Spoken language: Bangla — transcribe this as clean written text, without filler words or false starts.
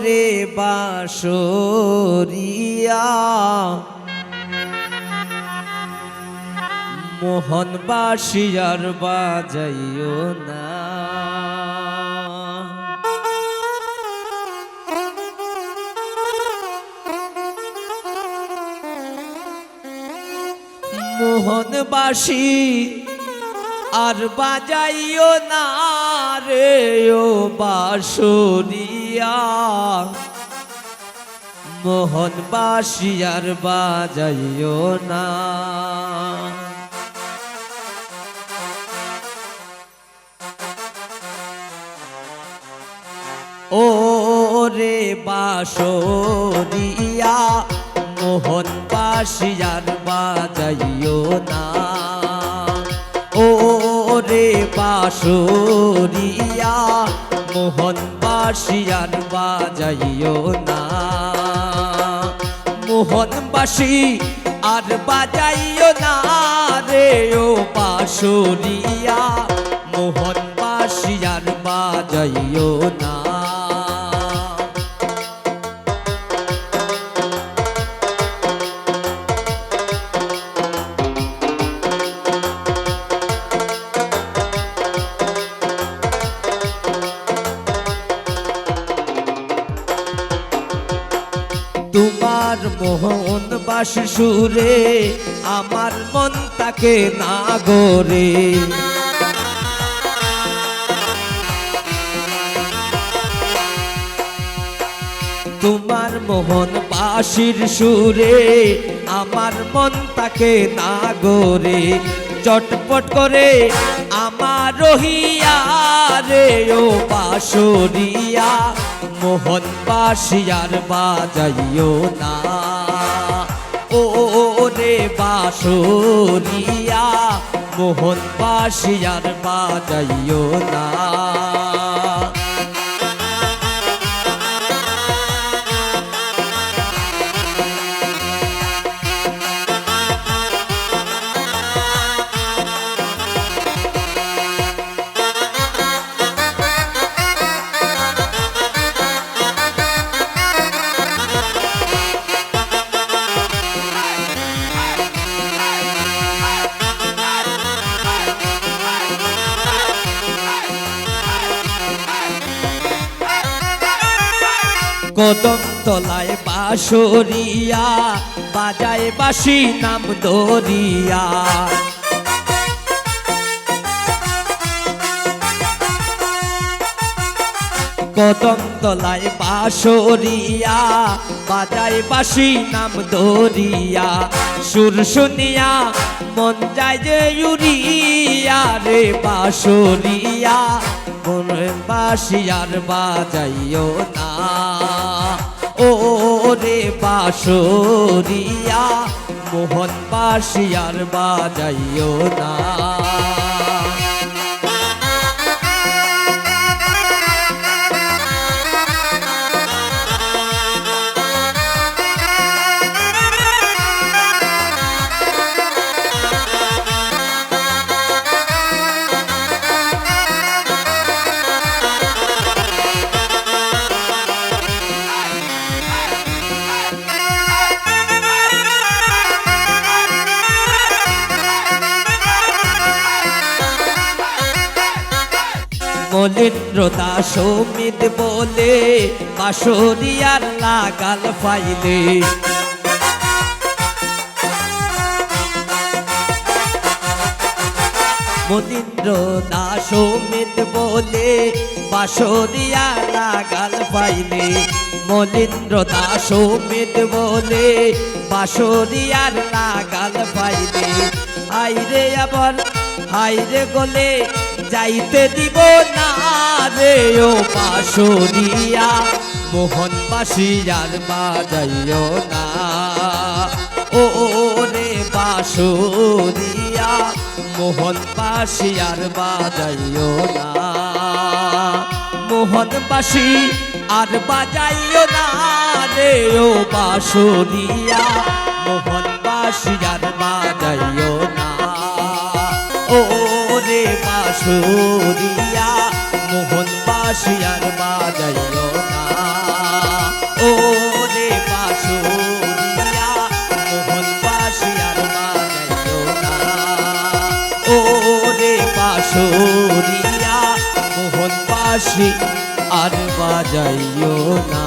রে বাঁশরিয়া মোহন বাঁশিয়ার বাজাইও না। মোহন বাঁশি আর বাজাইও না রে ও বাঁশরিয়া মোহন বাঁশি আর বাজাইও না। ও রে বাঁশরিয়া মোহন বাঁশি আর বাজাইও না। ও রে বাঁশরিয়া মোহন বাঁশি আর বাজাইও না। মোহন বাঁশি আর বাজাইও না রে ও বাঁশরিয়া মোহন বাঁশি আর বাজাইও না। তোমার মোহন বাঁশি সুরে আমার মন তাকে না গোরে। তোমার মোহন বাঁশির সুরে আমার মন তাকে না গোরে। চটপট করে আমার রহিয়া রে ও বাঁশরিয়া মোহন বাঁশি আর বাজাইও না। ও রে বাঁশরিয়া মোহন বাঁশি আর বাজাইও না। কদম তলায় বাঁশরিয়া বাজায় বাঁশি নাম দরিয়া। কদম তলায় বাঁশরিয়া বাজায় বাঁশি নাম দরিয়া। সুর শুনিয়া মন যায় যে উড়িয়া রে বাঁশরিয়া মোহন বাঁশি আর বাজাইও না। ও রে বাঁশরিয়া মোহন বাঁশি আর বাজাইও না। মলিন্দ্র দাস অমিত বলে বাঁশরিয়ার লাগাল ফাইলে। মলিন্দ্র দাস অমিত বলে বাঁশরিয়ার লাগাল ফাইলে। মলিন্দ্র দাস অমিত বলে বাঁশরিয়ার লাগাল ফাইলে। আইরে আবার হাইরে গলে যাইতে দিব না রে ও বাঁশরিয়া মোহন বাঁশি আর বাজাইও না। ও রে বাঁশরিয়া মোহন বাঁশি আর বাজাইও না। মোহন বাঁশি আর বাজাইও না রে ও বাঁশরিয়া মোহন বাঁশি আর বাজাইও না। ও রে বাঁশরিয়া মোহন বাঁশি আর বাজাইও না। সরিয়া মোহন বাঁশি আর বাজাইও না।